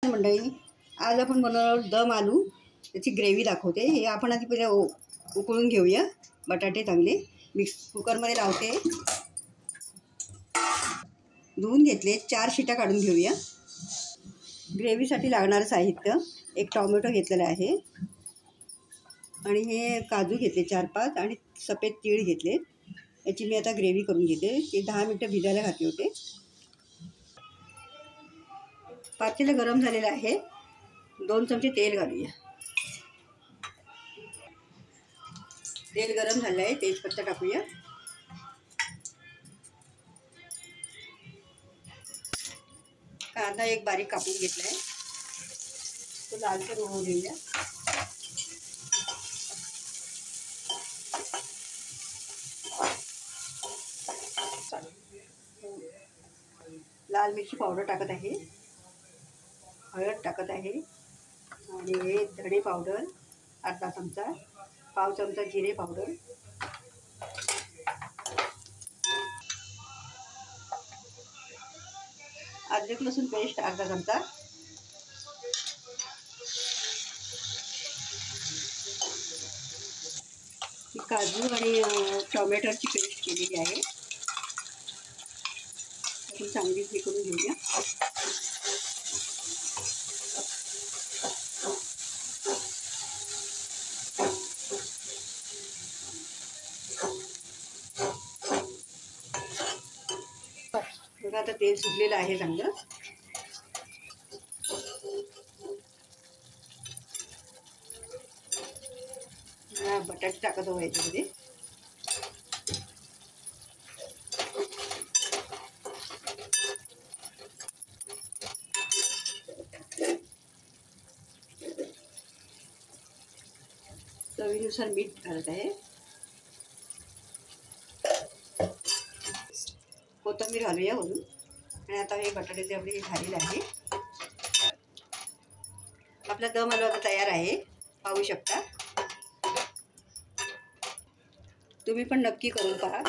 नमस्कार मंडळी, आज आपण बनवणार दम आलू. त्याची ग्रेव्ही दाखवते. हे आपण आधी पहिले उकळून घेऊया. बटाटे चांगले मिक्स कुकरमध्ये लावते. धुवून घेतले, 4 शिट्या काढून घेऊया. ग्रेव्हीसाठी लागणारं साहित्य: एक टोमॅटो घेतलेला आहे आणि हे काजू घेतले 4-5 आणि सफेद तीळ घेतले. याची मी आता ग्रेव्ही करून घेते. ते 10 मिनटं भिजायला घातले होते. पातेलं गरम झालेलं आहे. 2 चमचे तेल घालूया. तेल गरम झालं आहे. तेजपत्ता टाकूया. कांदा एक बारीक कापून घेतला आहे, तो लालसर होऊ देऊया. लाल मिरची पावडर टाकत आहे, हळद टाकत आहे आणि धणे पावडर अर्धा चमचा, पाव चमचा जिरे पावडर, अद्रक लसूण पेस्ट अर्धा चमचा, काजू आणि टोमॅटोची पेस्ट केलेली आहे. चांगली हे करून घेऊया. बघा आता तेल सुटलेलं आहे चांगलं. बटाटे टाकत हवं याच्यामध्ये. चवीनुसार मीठ घालत आहे. कोथिंबीर घालूया वरून. आणि आता हे बटाट्याचे आपले झालेले आहे. आपला दम आलू आता तयार आहे, पाहू शकता. तुम्ही पण नक्की करून पहा.